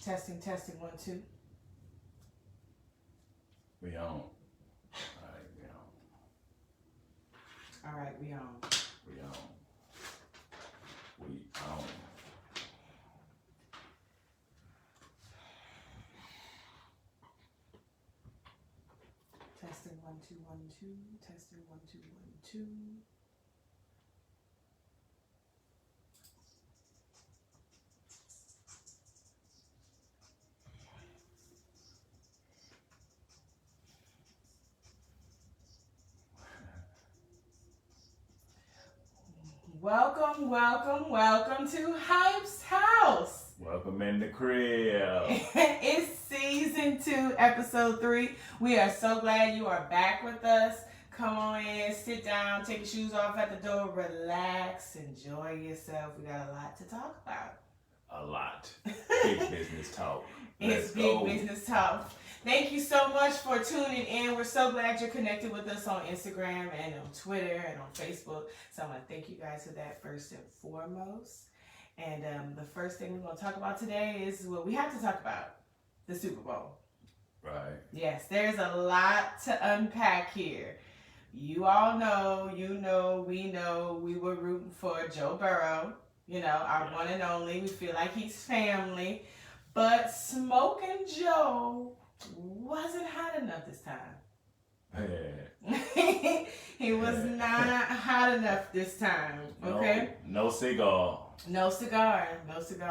Testing, 1, 2. We on. All right, we on. We on. We on. Testing 1, 2, 1, 2. Testing 1, 2, 1, 2. Welcome to Hype's house. Welcome in the crib. It's season 2, episode 3. We are so glad you are back with us. Come on in, sit down, take your shoes off at the door, relax, enjoy yourself. We got a lot to talk about. A lot. Big business talk. It's big business talk. Thank you so much for tuning in. We're so glad you're connected with us on Instagram and on Twitter and on Facebook. So I want to thank you guys for that first and foremost. And the first thing we're going to talk about today is what we have to talk about, the Super Bowl. Right. Yes, there's a lot to unpack here. You all know, we were rooting for Joe Burrow, our one and only. We feel like he's family. But Smoking Joe wasn't hot enough this time. Yeah. He was not hot enough this time, okay? No cigar. No cigar.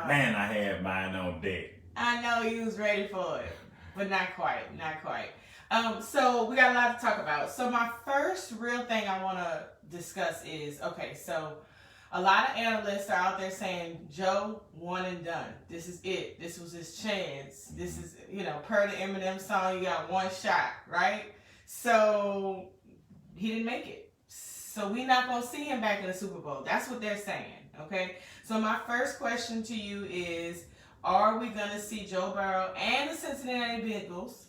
Man, I had mine on deck. I know you was ready for it, but not quite. So we got a lot to talk about. So my first real thing I want to discuss is, so a lot of analysts are out there saying Joe one and done. This is it. This was his chance. This is, per the Eminem song, you got one shot, right? So he didn't make it. So we're not going to see him back in the Super Bowl. That's what they're saying, okay? So my first question to you is, are we going to see Joe Burrow and the Cincinnati Bengals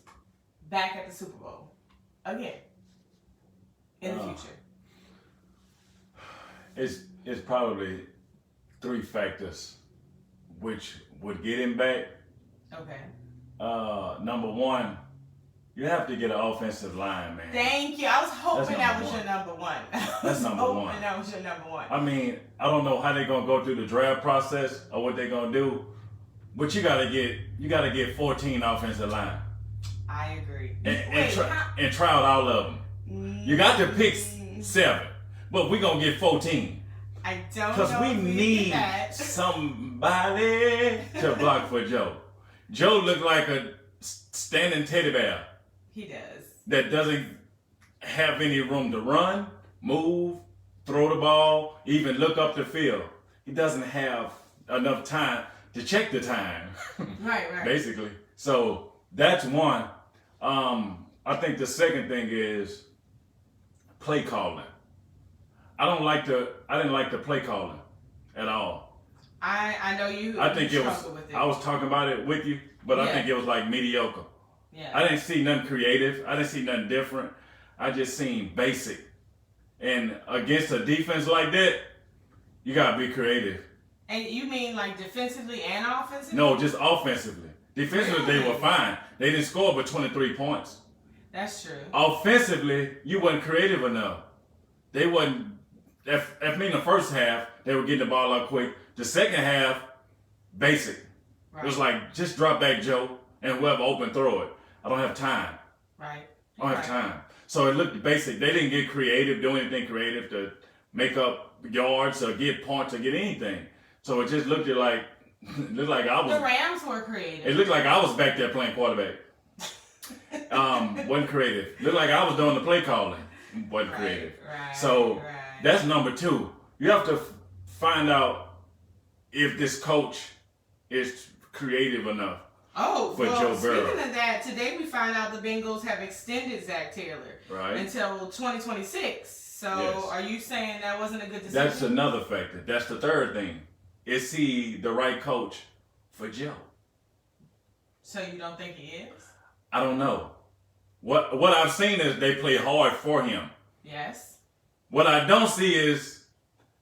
back at the Super Bowl again in the future? It's probably 3 factors which would get him back. Okay. Number 1, you have to get an offensive line, man. Thank you. I was hoping that was your number 1. That's number 1. That was your number 1. I mean, I don't know how they're gonna go through the draft process or what they're gonna do, but you gotta get 14 offensive line. I agree. And try out all of them. You got to pick 7, but we're gonna get 14. I don't know. Because we need somebody to block for Joe. Joe looked like a standing teddy bear. He does. That doesn't have any room to run, move, throw the ball, even look up the field. He doesn't have enough time to check the time. Right. Basically. So that's one. I think the second thing is play calling. I didn't like the play calling at all. I know you. I think it was. With it. I was talking about it with you, but I think it was like mediocre. Yeah. I didn't see nothing creative. I didn't see nothing different. I just seen basic. And against a defense like that, you gotta be creative. And you mean like defensively and offensively? No, just offensively. Defensively, They were fine. They didn't score but 23 points. That's true. Offensively, you wasn't creative enough. They wasn't. I mean, the first half, they were getting the ball up quick. The second half, basic. Right. It was like, just drop back, Joe, and whoever open, throw it. I don't have time. Right. I don't have time. So it looked basic. They didn't get creative, do anything creative to make up yards or get points or get anything. So it just looked like I was. The Rams were creative. It looked like I was back there playing quarterback. Wasn't creative. Looked like I was doing the play calling. Wasn't creative. So that's number 2. You have to find out if this coach is creative enough. For Joe Burrow. Speaking of that, today we find out the Bengals have extended Zach Taylor until 2026. So Are you saying that wasn't a good decision? That's another factor. That's the third thing. Is he the right coach for Joe? So you don't think he is? I don't know. What I've seen is they play hard for him. Yes. What I don't see is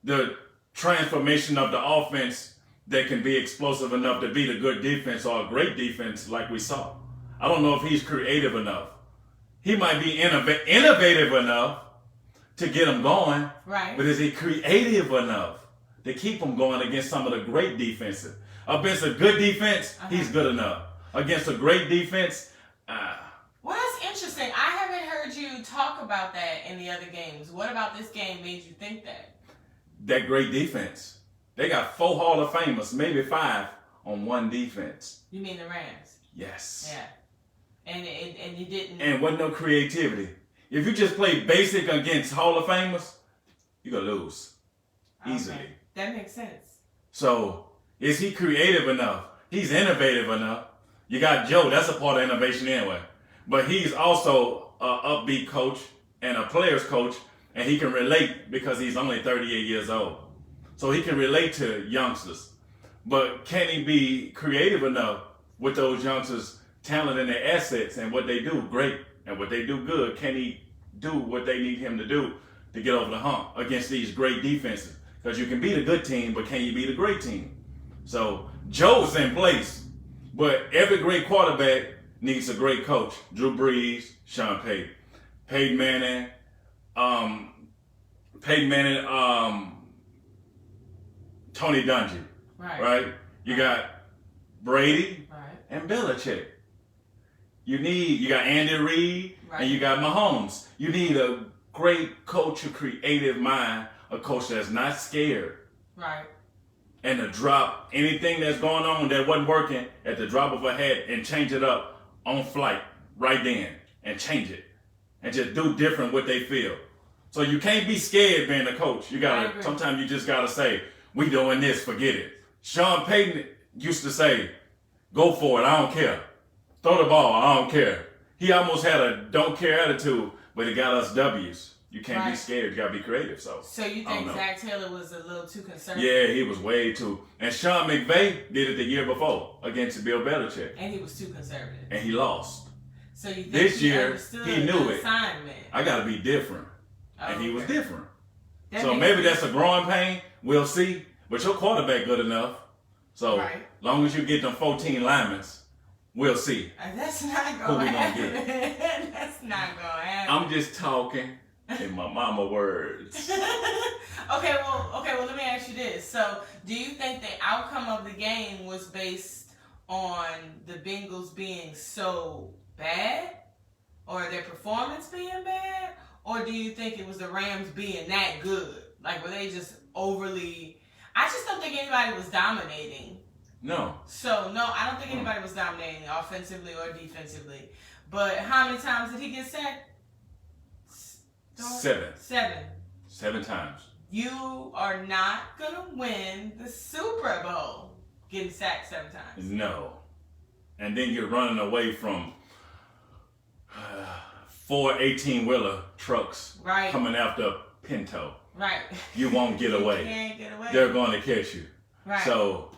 the transformation of the offense that can be explosive enough to beat a good defense or a great defense like we saw. I don't know if he's creative enough. He might be innovative enough to get them going, right? But is he creative enough to keep them going against some of the great defenses? Against a good defense, he's good enough. Against a great defense, well, that's interesting. I haven't heard you talk about that in the other games. What about this game made you think that? That great defense. They got 4 Hall of Famers, maybe 5, on one defense. You mean the Rams? Yes. Yeah. And you didn't. And wasn't no creativity. If you just play basic against Hall of Famers, you're gonna lose easily. Okay. That makes sense. So is he creative enough? He's innovative enough. You got Joe. That's a part of innovation anyway. But he's also an upbeat coach and a player's coach, and he can relate because he's only 38 years old. So he can relate to youngsters. But can he be creative enough with those youngsters' talent and their assets and what they do great and what they do good? Can he do what they need him to do to get over the hump against these great defenses? Because you can beat a good team, but can you beat a great team? So Joe's in place. But every great quarterback needs a great coach. Drew Brees, Sean Payton. Peyton Manning, Tony Dungy. Right? You got Brady and Belichick. You got Andy Reid and you got Mahomes. You need a great coach, a creative mind, a coach that's not scared. Right. And to drop anything that's going on that wasn't working at the drop of a hat and change it up on flight right then and change it and just do different what they feel. So you can't be scared being a coach. You gotta, sometimes you just gotta say, we doing this, forget it. Sean Payton used to say, go for it, I don't care. Throw the ball, I don't care. He almost had a don't care attitude, but it got us W's. You can't be scared. You gotta be creative. So you think Zach Taylor was a little too conservative? Yeah, he was way too. And Sean McVay did it the year before against Bill Belichick, and he was too conservative, and he lost. So you think this year he knew the it. assignment. I gotta be different, and he was different. So maybe that's a growing pain. We'll see. But your quarterback good enough. So long as you get them 14 linemen, we'll see. That's not gonna happen. That's not gonna happen. I'm just talking. In my mama words. Okay, well, let me ask you this. So, do you think the outcome of the game was based on the Bengals being so bad, or their performance being bad, or do you think it was the Rams being that good? Like, were they just overly? I just don't think anybody was dominating. No. So, no, I don't think anybody was dominating offensively or defensively. But how many times did he get sacked? 7 times. You are not going to win the Super Bowl getting sacked 7 times. No. And then you're running away from 4 18-wheeler trucks coming after Pinto. Right. You won't get away. You can't get away. They're going to catch you. Right. So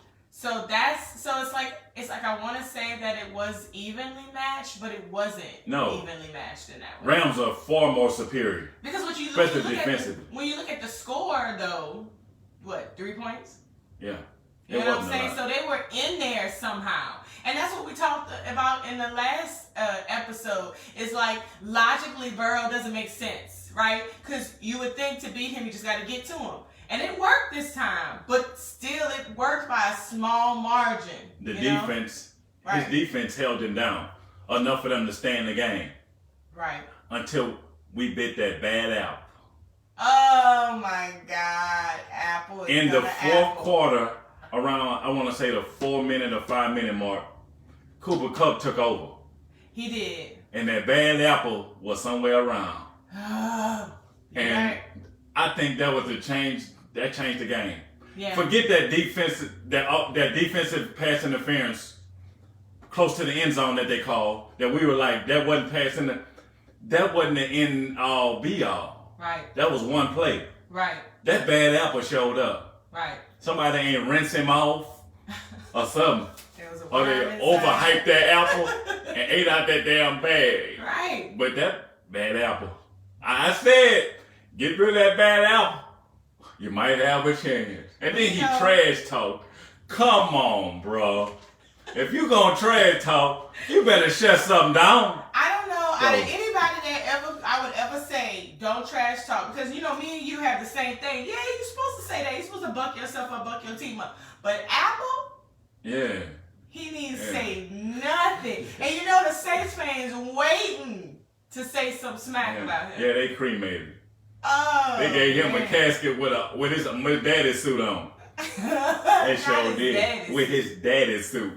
it's like I want to say that it was evenly matched, but it wasn't evenly matched in that way. Rams are far more superior. Because when you look at the score though, what, 3 points? Yeah. You know what I'm saying? So they were in there somehow. And that's what we talked about in the last episode. It's like logically Burrow doesn't make sense, right? Because you would think to beat him, you just got to get to him. And it worked this time, but still it worked by a small margin. The defense, his defense held him down enough for them to stay in the game. Right. Until we bit that bad apple. Oh my God, Apple. In the fourth quarter, around, I want to say the 4-minute or 5-minute mark, Cooper Kupp took over. He did. And that bad apple was somewhere around. And I think that was the change. That changed the game. Yeah. Forget that defensive pass interference close to the end zone that they called. That we were like, that wasn't passing. That wasn't the end all be all. Right. That was one play. Right. That bad apple showed up. Right. Somebody ain't rinse him off or something. Or they overhyped that apple and ate out that damn bag. Right. But that bad apple, I said, get rid of that bad apple. You might have a chance. And then he trash talked Come on, bro. If you gonna trash talk, you better shut something down. I don't know out of anybody that I would ever say don't trash talk, because you know me and you have the same thing. Yeah, you're supposed to say that. You're supposed to buck yourself up, buck your team up. But Apple, yeah, he needs to say nothing. And you know the Saints fans waiting to say some smack about him. Yeah, they cremated him. Oh, they gave him a casket with his daddy's suit on. They sure did. With his daddy's suit.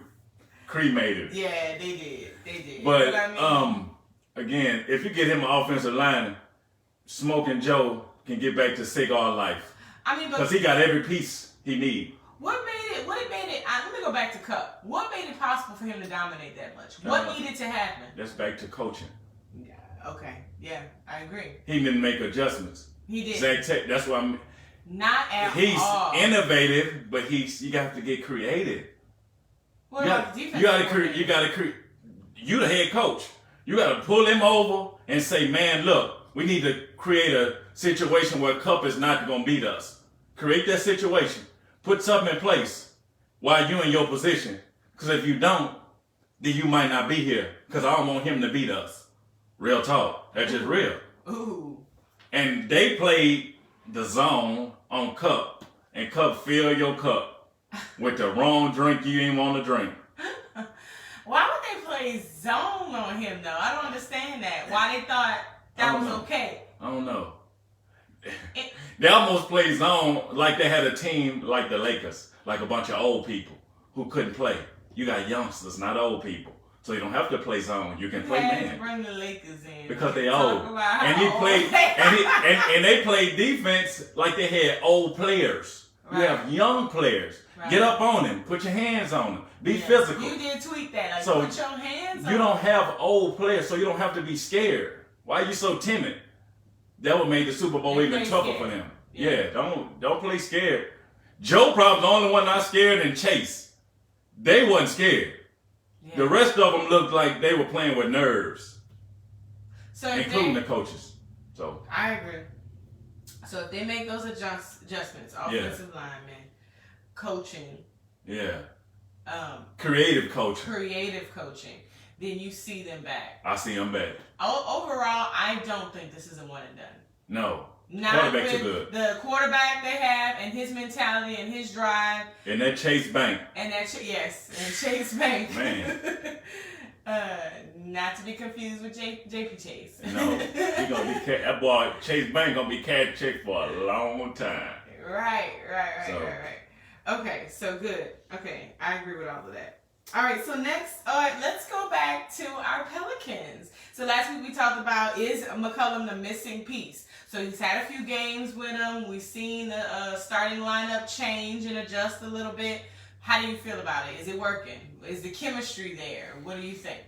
Cremated. Yeah, they did. But I mean, again, if you get him an offensive lineman, Smoking Joe can get back to cigar life. I mean, because he got every piece he need. What made it? Let me go back to Cup. What made it possible for him to dominate that much? What needed to happen? That's back to coaching. Yeah. Okay. Yeah, I agree. He didn't make adjustments. He did. That's what I'm. Not at He's all. innovative, but you have to get creative. What about the defense? You gotta create. You the head coach. You gotta pull him over and say, man, look, we need to create a situation where Cup is not gonna beat us. Create that situation. Put something in place while you're in your position. Because if you don't, then you might not be here. Because I don't want him to beat us. Real talk. That's just real. Ooh. And they played the zone on Cup. And Cup filled your cup with the wrong drink you didn't want to drink. Why would they play zone on him, though? I don't understand that. Why they thought that was okay. I don't know. They almost played zone like they had a team like the Lakers, like a bunch of old people who couldn't play. You got youngsters, not old people. So you don't have to play zone. You can play man. Bring the Lakers in. Because they old. And he played and they played defense like they had old players. Right. You have young players. Right. Get up on them. Put your hands on them. Be physical. You did tweet that. Like, so put your hands on them. You don't have old players, so you don't have to be scared. Why are you so timid? That would make the Super Bowl even tougher for them. Yeah, don't play scared. Joe probably the only one not scared, and Chase. They wasn't scared. Yeah. The rest of them looked like they were playing with nerves. So including the coaches. So I agree. So if they make those adjustments, offensive linemen, coaching, creative coaching, then you see them back. I see them back. Overall, I don't think this is a one and done. No. Not with too good. The quarterback they have and his mentality and his drive. And that Chase Bank. And Chase Bank. Man. Not to be confused with JP Chase. No. He gonna be that boy Chase Bank gonna be cat check for a long time. Right. Okay, so good. Okay, I agree with all of that. All right, so next, let's go back to our Pelicans. So last week we talked about, is McCullum the missing piece? So he's had a few games with him. We've seen the starting lineup change and adjust a little bit. How do you feel about it? Is it working? Is the chemistry there? What do you think?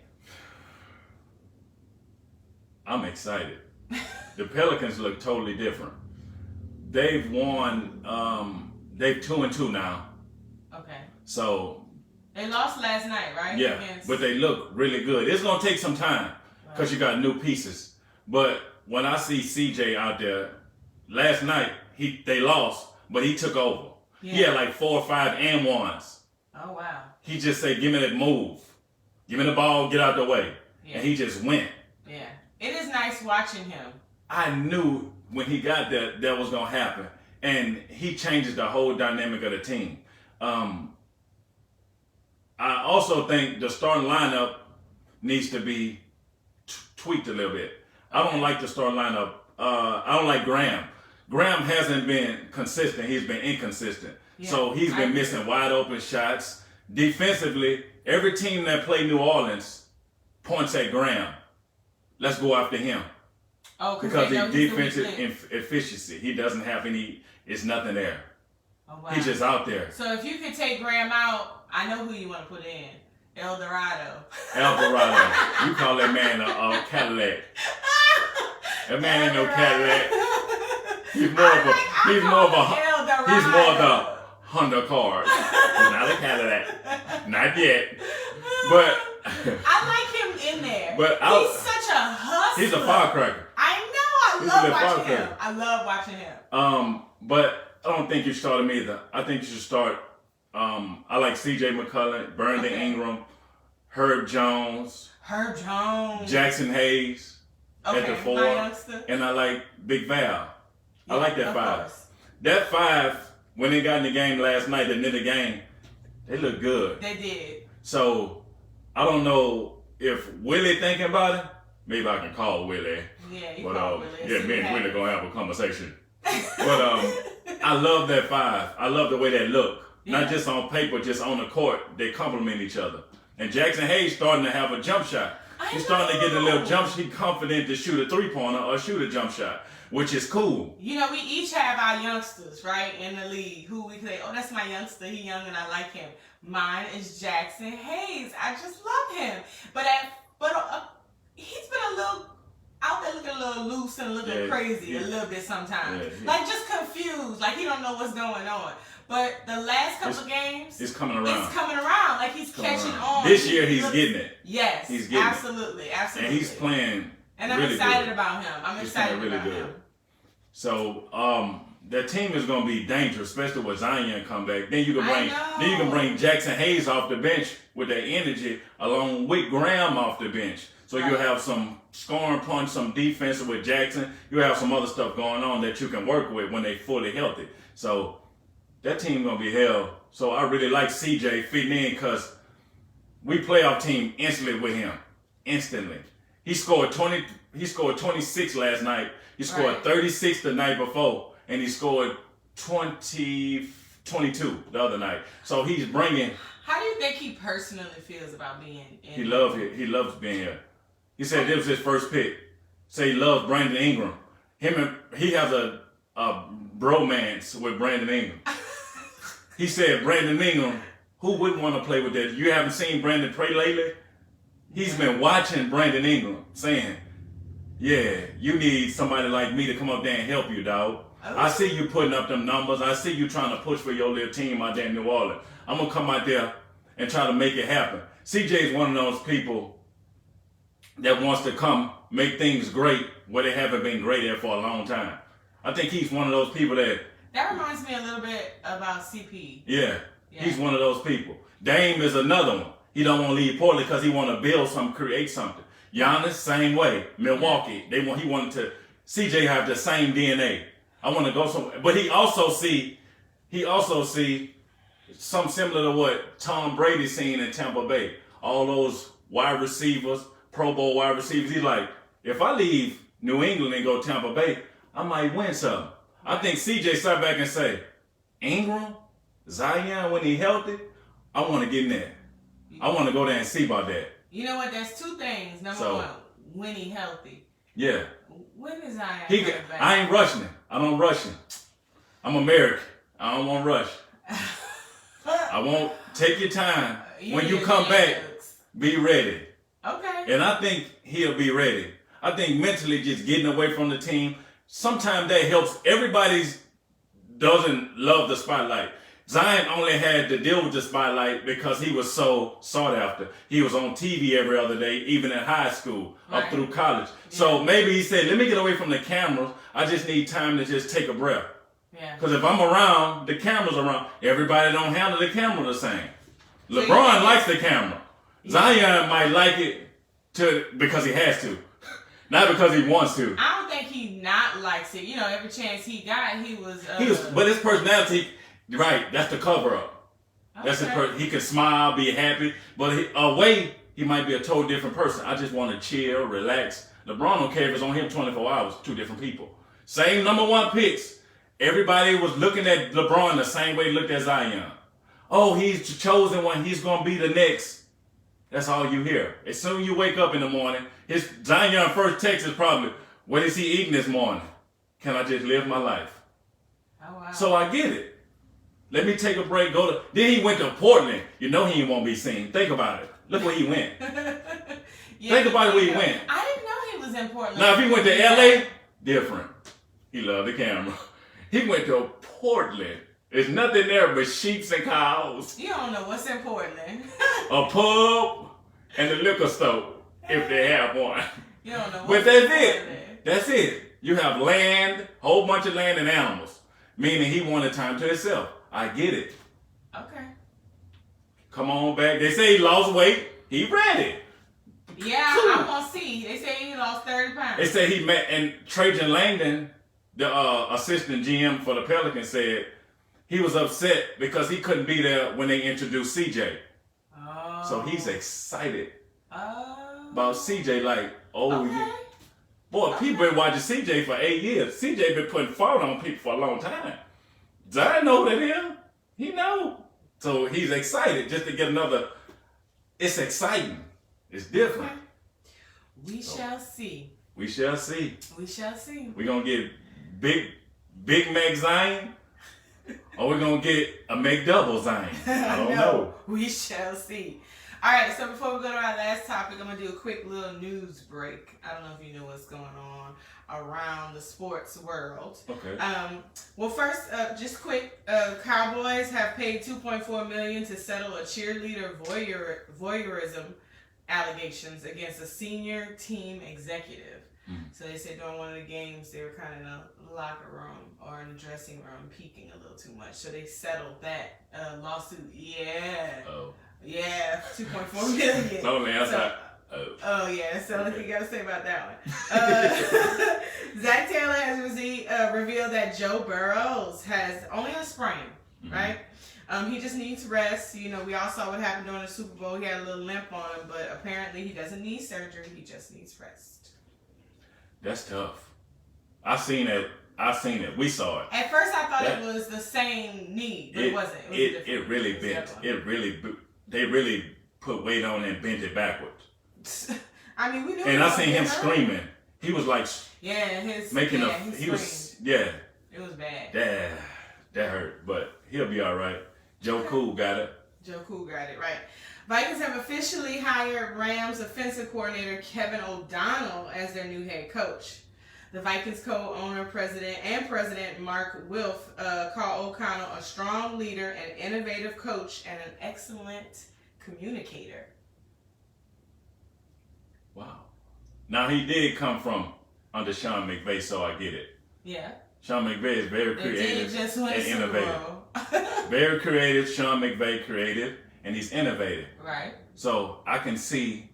I'm excited. The Pelicans look totally different. They've won, they've 2-2 now. Okay. So they lost last night, right? Yeah, but they look really good. It's going to take some time because you got new pieces. But when I see CJ out there, last night they lost, but he took over. Yeah. He had like 4 or 5 and ones. Oh, wow. He just said, give me that move. Give me the ball, get out the way. Yeah. And he just went. Yeah. It is nice watching him. I knew when he got there that was going to happen. And he changes the whole dynamic of the team. I also think the starting lineup needs to be tweaked a little bit. I don't like the starting lineup. I don't like Graham. Graham hasn't been consistent. He's been inconsistent. Yeah, so he's been missing wide open shots. Defensively, every team that played New Orleans points at Graham. Let's go after him. Oh, because his defensive efficiency, he doesn't have any, it's nothing there. Oh, wow. He's just out there. So if you could take Graham out, I know who you want to put in. El Dorado. You call that man a Cadillac. That man ain't no Cadillac. He's more of a Honda car. Not a Cadillac. Not yet. But I like him in there. But he's such a hustler. He's a firecracker. I know. I love watching him. But I don't think you start him either. I think you should start I like CJ McCullum, Brandon Ingram, Herb Jones, Jackson Hayes at the 4, and I like Big Val. I like that 5. Course. That 5, when they got in the game last night, the game, they looked good. They did. So I don't know if Willie thinking about it. Maybe I can call Willie. Yeah, you call Willie. Yeah, me and Willie gonna have a conversation. But I love that 5. I love the way they look. Yeah. Not just on paper, just on the court. They complement each other. And Jackson Hayes starting to have a jump shot. He's starting to get a little jump shot. He's confident to shoot a 3-pointer or shoot a jump shot, which is cool. You know, we each have our youngsters, right, in the league, who we say, oh, that's my youngster. He's young and I like him. Mine is Jackson Hayes. I just love him. But he's been a little out there looking a little loose and looking crazy a little bit sometimes. Yeah. Like just confused. Like he don't know what's going on. But the last couple of games, it's coming around. It's coming around. Like he's catching on. This year he's getting it. Yes. He's getting absolutely. it. And he's playing. And I'm excited about him. I'm excited about him. So that team is going to be dangerous, especially with Zion come back. Then you can bring Jackson Hayes off the bench with that energy, along with Graham off the bench. So you'll have some scoring punch, some defense with Jackson. You'll have some other stuff going on that you can work with when they fully healthy. So that team going to be hell. So I really like CJ fitting in because we playoff team instantly with him. Instantly. He scored 26 last night. He scored 36 the night before. And he scored 22 the other night. So he's bringing. How do you think he personally feels about being in? He loves being here. He said this was his first pick. Say he loves Brandon Ingram. He has a bromance with Brandon Ingram. He said Brandon Ingram, who wouldn't want to play with that? You haven't seen Brandon play lately? He's been watching Brandon Ingram saying, yeah, you need somebody like me to come up there and help you, dog. I see you putting up them numbers. I see you trying to push for your little team out there in New Orleans. I'm going to come out there and try to make it happen. CJ is one of those people that wants to come make things great where they haven't been great at for a long time. I think he's one of those people that reminds me a little bit about CP. Yeah, he's one of those people. Dame is another one. He don't want to leave Portland because he want to build something, create something. Giannis, same way. Milwaukee, he wanted to. CJ have the same DNA. I want to go somewhere, but he also see something similar to what Tom Brady seen in Tampa Bay. All those wide receivers, Pro Bowl wide receivers. He's like, if I leave New England and go Tampa Bay, I might win something. I think CJ sat back and say, Ingram, Zion, when he healthy, I want to get in there. I want to go there and see about that. You know what? There's two things. Number one, when he healthy. Yeah. When is Zion back? I ain't rushing him. I don't rush him. I'm American. I don't want to rush. I won't take your time. When you come back, be ready. Okay. And I think he'll be ready. I think mentally just getting away from the team, sometimes that helps. Everybody doesn't love the spotlight. Zion only had to deal with the spotlight because he was so sought after. He was on TV every other day, even in high school, up through college. Yeah. So maybe he said, let me get away from the cameras. I just need time to just take a breath. Because if I'm around, the camera's around. Everybody don't handle the camera the same. LeBron likes the camera. Zion might like it because he has to. Not because he wants to. I don't think he not likes it. You know, every chance he got, he was. But his personality, right? That's the cover up. Okay. That's his. He can smile, be happy, but away he might be a totally different person. I just want to chill, relax. LeBron don't care if it's on him 24 hours. Two different people. Same number one picks. Everybody was looking at LeBron the same way they looked at Zion. Oh, he's the chosen one. He's gonna be the next. That's all you hear. As soon as you wake up in the morning, his Zion first text is probably, what is he eating this morning? Can I just live my life? Oh, wow. So I get it. Let me take a break, Then he went to Portland. You know he won't be seen. Think about it. Look where he went. Think about where he went. I didn't know he was in Portland. Now, if he went to LA, different. He loved the camera. He went to Portland. There's nothing there but sheep and cows. You don't know what's in Portland. A pub and a liquor store, if they have one. You don't know what's in Portland. That's it. You have land, whole bunch of land and animals. Meaning he wanted time to himself. I get it. Okay. come on back. They say he lost weight. He ready. Yeah, Cool. I want to see. They say he lost 30 pounds. They say he met, and Trajan Langdon, the assistant GM for the Pelicans, said he was upset because he couldn't be there when they introduced CJ. Oh. So he's excited about CJ. Like, yeah. Boy, people been watching CJ for 8 years. CJ been putting fault on people for a long time. Zion know that him. He know. So he's excited just to get another. It's exciting. It's different. Okay. We shall see. We shall see. We shall see. We're going to get Big Mac Zion, or we're going to get a McDouble Zion. I don't know. We shall see. All right, so before we go to our last topic, I'm going to do a quick little news break. I don't know if you know what's going on around the sports world. Okay. Well, first, just quick, Cowboys have paid $2.4 million to settle a cheerleader voyeurism allegations against a senior team executive. So they said during one of the games they were kind of in a locker room or in the dressing room peeking a little too much. So they settled that lawsuit. Yeah. Oh. Yeah, $2.4 million. Only outside. Oh yeah, so what you gotta say about that one? Zach Taylor has revealed that Joe Burrow has only a sprain, right? He just needs rest. You know, we all saw what happened during the Super Bowl. He had a little limp on him, but apparently he doesn't need surgery. He just needs rest. That's tough. I seen it. We saw it. At first, I thought it was the same knee, but it wasn't. It really bent. They really put weight on it and bent it backwards. I mean, we knew. And I seen him screaming. He was like, It was bad. That hurt, but he'll be all right. Joe Cool got it. Joe Cool got it, right. Vikings have officially hired Rams offensive coordinator Kevin O'Donnell as their new head coach. The Vikings co-owner, president Mark Wilf call O'Connell a strong leader, an innovative coach, and an excellent communicator. Wow. Now he did come from under Sean McVay, so I get it. Yeah. Sean McVay is very creative and innovative. Super Very creative. Sean McVay creative, and he's innovative. Right. So I can see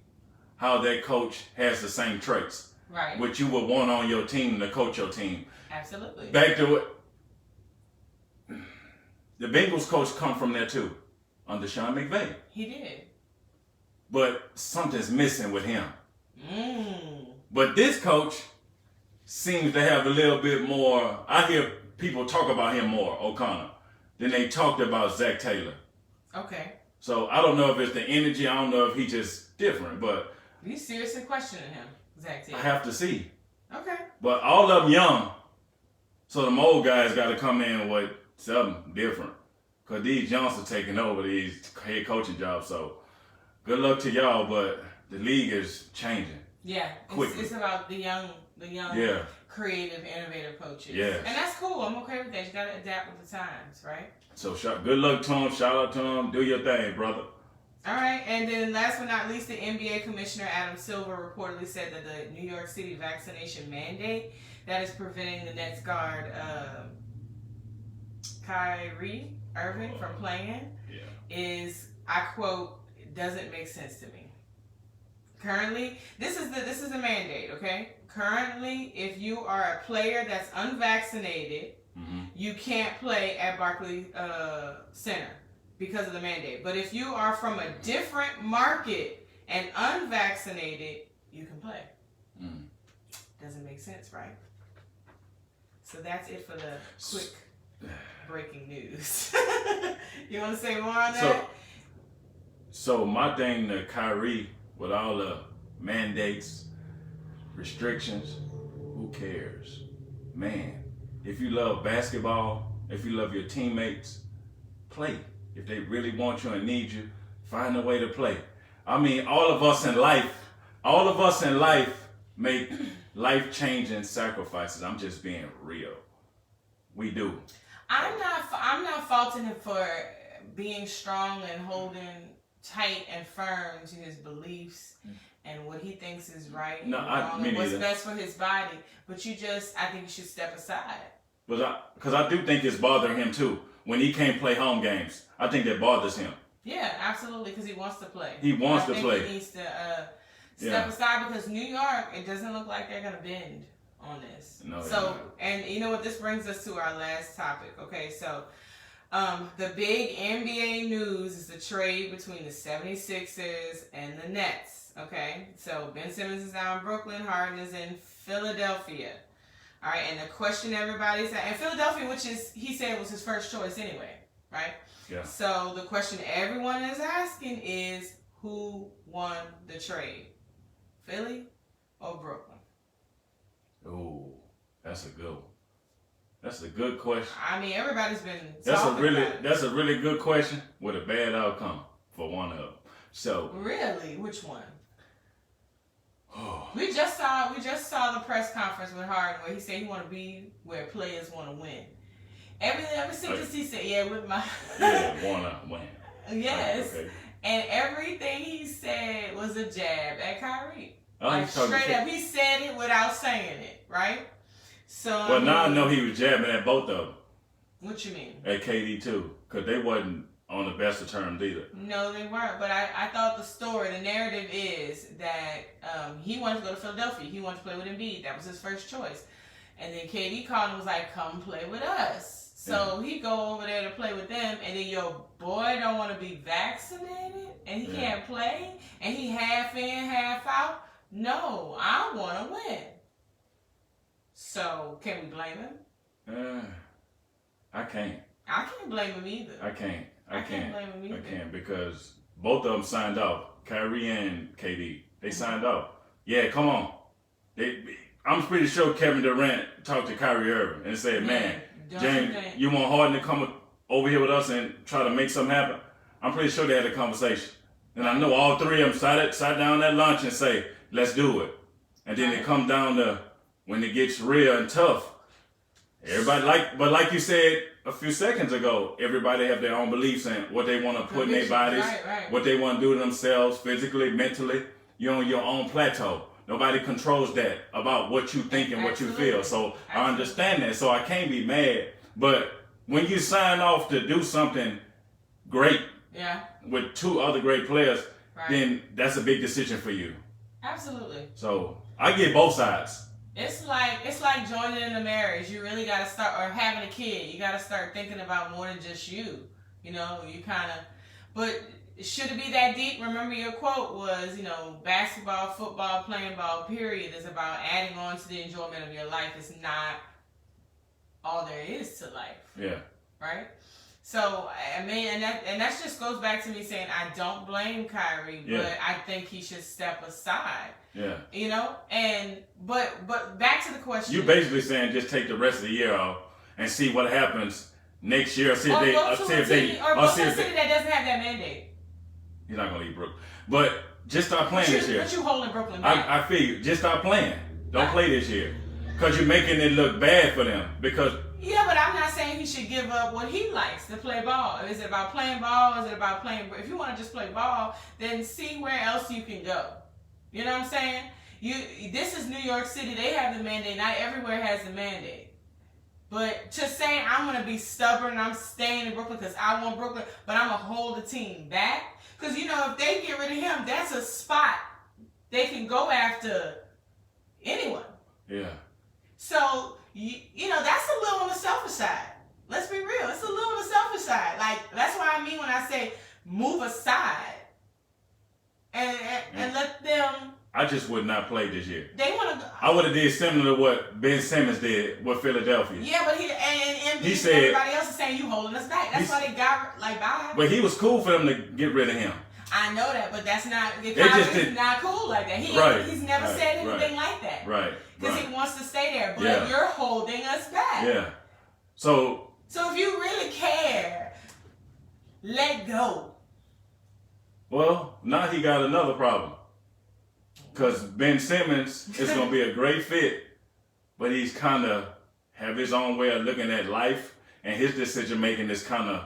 how that coach has the same traits. Right. Which you would want on your team to coach your team. Absolutely. Back to what the Bengals coach come from there too, under Sean McVay. He did. But something's missing with him. But this coach seems to have a little bit more. I hear people talk about him more, O'Connell, than they talked about Zach Taylor. Okay. So I don't know if it's the energy. I don't know if he's just different. But you seriously questioning him, Zach Taylor? I have to see. Okay. But all of them young. So them old guys got to come in with something different. Because these youngsters taking over these head coaching jobs. So good luck to y'all, but the league is changing. Yeah. It's about the young creative, innovative coaches. Yeah. And that's cool. I'm okay with that. You got to adapt with the times, right? So good luck to him. Shout out to him. Do your thing, brother. All right. And then last but not least, the NBA Commissioner Adam Silver reportedly said that the New York City vaccination mandate that is preventing the Nets guard Kyrie Irving from playing is, I quote, doesn't make sense to me. Currently, this is a mandate, okay? Currently, if you are a player that's unvaccinated, you can't play at Barclays Center because of the mandate. But if you are from a different market and unvaccinated, you can play. Doesn't make sense, right? So that's it for the quick breaking news. You want to say more on that? So my thing to Kyrie, with all the mandates, restrictions, who cares? Man, if you love basketball, if you love your teammates, play. If they really want you and need you, find a way to play. I mean, all of us in life make life-changing sacrifices. I'm just being real. We do. I'm not faulting him for being strong and holding tight and firm to his beliefs and what he thinks is right and wrong and what's best for his body. But I think you should step aside. Because I do think it's bothering him too. When he can't play home games, I think that bothers him. Yeah, absolutely, because he wants to play. He wants to play. He needs to step aside because New York, it doesn't look like they're going to bend on this. No. So, and you know what? This brings us to our last topic. Okay, so the big NBA news is the trade between the 76ers and the Nets. Okay, so Ben Simmons is now in Brooklyn. Harden is in Philadelphia. All right, and the question everybody's at, and Philadelphia, which is, he said was his first choice anyway, right? Yeah. So the question everyone is asking is, who won the trade? Philly or Brooklyn? Oh, that's a good one. That's a good question. I mean, everybody's been That's a really good question with a bad outcome for one of them. So really, which one? We just saw the press conference with Harden where he said he want to be where players want to win. Ever since he said, yeah, with my want to win. Yes. Okay. And everything he said was a jab at Kyrie. Oh, like straight up, he said it without saying it, right? So. Well, now I know he was jabbing at both of them. What you mean? At KD too, because they wasn't on the best of terms either. No, they weren't. But I thought the narrative is that he wanted to go to Philadelphia. He wanted to play with Embiid. That was his first choice. And then KD called and was like, "Come play with us." So he go over there to play with them, and then your boy don't want to be vaccinated, and he can't play, and he half in, half out. No, I want to win. So can we blame him? I can't. I can't blame him either. I can't blame him either. I can't because both of them signed off. Kyrie and KD, they signed off. Yeah, come on. I'm pretty sure Kevin Durant talked to Kyrie Irving and said, "Man, James, you want Harden to come over here with us and try to make something happen?" I'm pretty sure they had a conversation. And I know all three of them sat down at lunch and say, "Let's do it." And then it come down to when it gets real and tough. Everybody like you said a few seconds ago, everybody have their own beliefs and what they want to put in their bodies, what they want to do to themselves, physically, mentally. You're on your own plateau. Nobody controls that about what you think and what you feel. So I understand that. So I can't be mad. But when you sign off to do something great with two other great players, then that's a big decision for you. Absolutely. So I get both sides. It's like joining in a marriage. You really got to start, or having a kid. You got to start thinking about more than just you. You know, you kind of, but should it be that deep? Remember your quote was, basketball, football, playing ball, period, is about adding on to the enjoyment of your life. It's not all there is to life. Yeah. Right? So, I mean, and that just goes back to me saying I don't blame Kyrie, but I think he should step aside. Yeah. But back to the question. You basically saying just take the rest of the year off and see what happens next year. See if they go to a city that doesn't have that mandate. You're not gonna leave Brooklyn, but just start playing this year. But you holding Brooklyn back. I feel you. Just start playing. Don't play this year, because you're making it look bad for them. Because yeah, but I'm not saying he should give up what he likes to play ball. Is it about playing ball? Is it about playing? If you want to just play ball, then see where else you can go. You know what I'm saying? This is New York City. They have the mandate. Not everywhere has the mandate. But to say I'm going to be stubborn, I'm staying in Brooklyn because I want Brooklyn, but I'm going to hold the team back. Because, if they get rid of him, that's a spot they can go after anyone. Yeah. So, that's a little on the selfish side. Let's be real. It's a little on the selfish side. Like, that's what I mean when I say move aside. And let them. I just would not play this year. They want to. I would have did similar to what Ben Simmons did with Philadelphia. Yeah, but he said everybody else is saying you holding us back. That's why they got bye. But he was cool for them to get rid of him. I know that, but that's not. Kyrie's not cool like that. He's never said anything like that. Right. Because he wants to stay there, but you're holding us back. Yeah. So if you really care, let go. Well, now he got another problem. Because Ben Simmons is going to be a great fit, but he's kind of have his own way of looking at life, and his decision making is kind of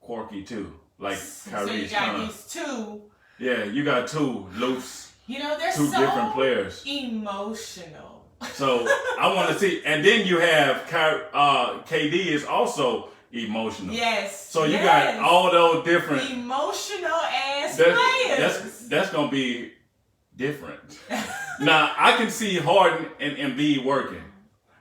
quirky too. Like Kyrie's kind of. So you got these two. Yeah, you got two loose. They're two different players. Emotional. So I want to see, and then you have KD is also emotional. Yes. So you got all those different emotional ass players. That's gonna be different. Now I can see Harden and Embiid working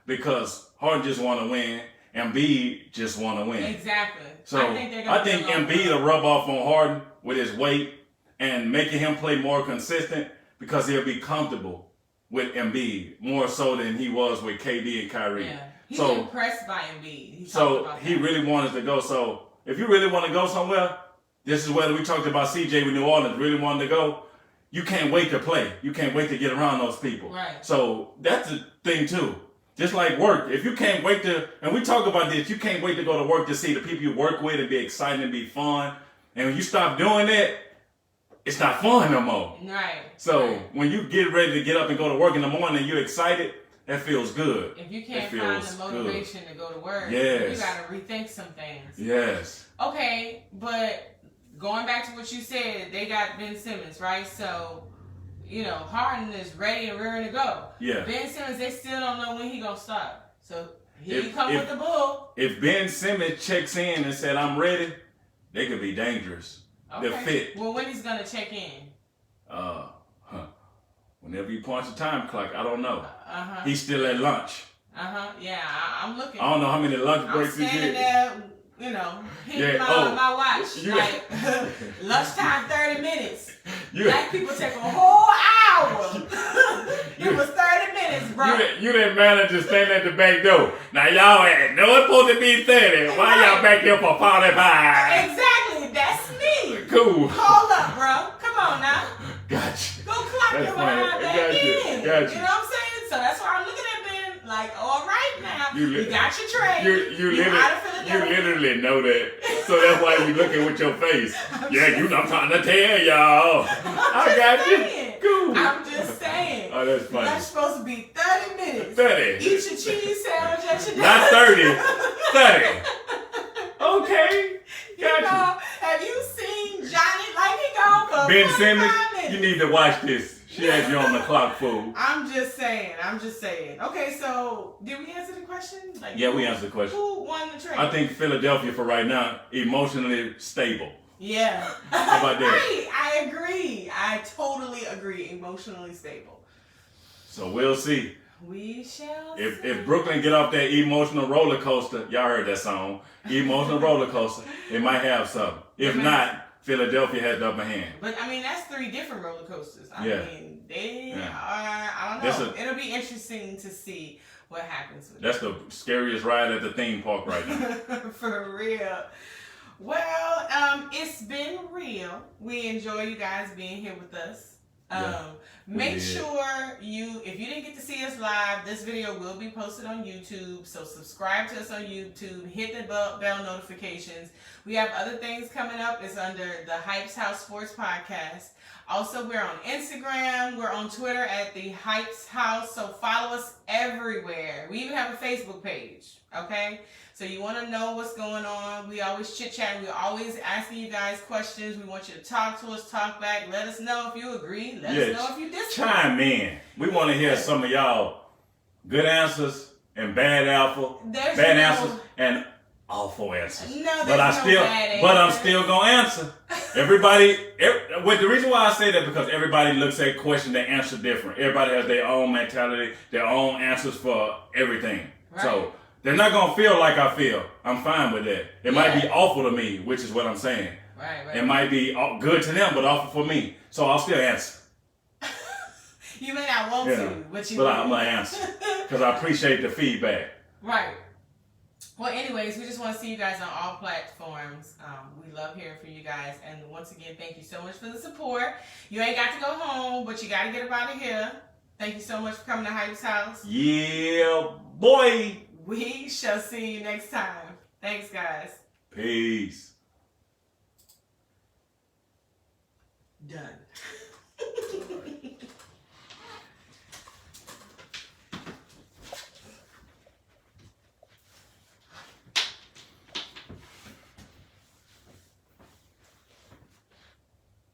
because Harden just want to win, Embiid just want to win. Exactly. So I think Embiid will rub off on Harden with his weight and making him play more consistent because he'll be comfortable with Embiid more so than he was with KD and Kyrie. Yeah. He's impressed by Embiid. He really wanted to go. So if you really want to go somewhere, this is where we talked about CJ with New Orleans really wanted to go. You can't wait to play. You can't wait to get around those people. Right. So that's the thing too. Just like work. If you can't wait to, and we talk about this, you can't wait to go to work to see the people you work with and be excited and be fun. And when you stop doing that, it's not fun no more. Right. So when you get ready to get up and go to work in the morning and you're excited, that feels good. If you can't find the motivation to go to work, you got to rethink some things. Yes. Okay, but going back to what you said, they got Ben Simmons, right? So, Harden is ready and rearing to go. Yeah. Ben Simmons, they still don't know when he gonna start. So here he come with the bull. If Ben Simmons checks in and said, "I'm ready," they could be dangerous. Okay. They're fit. Well, when he's gonna check in? Whenever you punch the time clock, I don't know. He's still at lunch. Yeah, I'm looking. I don't know how many lunch breaks he get. there, hitting my watch. Like, lunchtime, 30 minutes. Black people take a whole hour. It was 30 minutes, bro. You that manager standing at the back door. Now, y'all know it's supposed to be 30. Why y'all back here for 45? Exactly. That's me. Cool. Hold up, bro. Come on now. Gotcha. Go clock your behind back in. You know what I'm saying? So that's why I'm looking at Ben like, all right now. You got your trade. You literally know that. So that's why you looking with your face. I'm trying to tell y'all. I got you. Cool. I'm just saying. Oh, that's funny. That's supposed to be 30 minutes. 30. Eat your cheese sandwich at your Not 30. 30. Okay. Gotcha. Have you seen Johnny like he gone for Ben Simmons, you need to watch this. She has you on the clock, fool. I'm just saying. Okay, so did we answer the question? Yeah, we answered the question. Who won the trade? I think Philadelphia for right now, emotionally stable. Yeah. How about that? Right. I agree. I totally agree. Emotionally stable. So we'll see. We shall see. If Brooklyn get off that emotional roller coaster, y'all heard that song, emotional roller coaster, it might have something. If not, Philadelphia has the upper hand. But I mean, that's 3 different roller coasters. I mean, they are, I don't know. It'll be interesting to see what happens with That's the scariest ride at the theme park right now. For real. Well, it's been real. We enjoy you guys being here with us. Make sure if you didn't get to see us live, this video will be posted on YouTube. So subscribe to us on YouTube. Hit the bell notifications. We have other things coming up. It's under the Hypes House Sports Podcast. Also, we're on Instagram. We're on Twitter at the Hypes House. So follow us everywhere. We even have a Facebook page. Okay? So you want to know what's going on. We always chit-chat. We're always asking you guys questions. We want you to talk to us, talk back. Let us know if you agree. Let us know if you disagree. Chime in. We want to hear some of y'all good answers and bad answers and awful answers. No, but I'm still gonna answer. The reason why I say that because everybody looks at questions they answer different. Everybody has their own mentality, their own answers for everything. Right. So they're not gonna feel like I feel. I'm fine with that. It might be awful to me, which is what I'm saying. Right. It might be good to them, but awful for me. So I'll still answer. You may not want to, but I'm gonna answer because I appreciate the feedback. Right. Well, anyways, we just want to see you guys on all platforms. We love hearing from you guys. And once again, thank you so much for the support. You ain't got to go home, but you got to get up out of here. Thank you so much for coming to Hype's House. Yeah, boy. We shall see you next time. Thanks, guys. Peace. Done.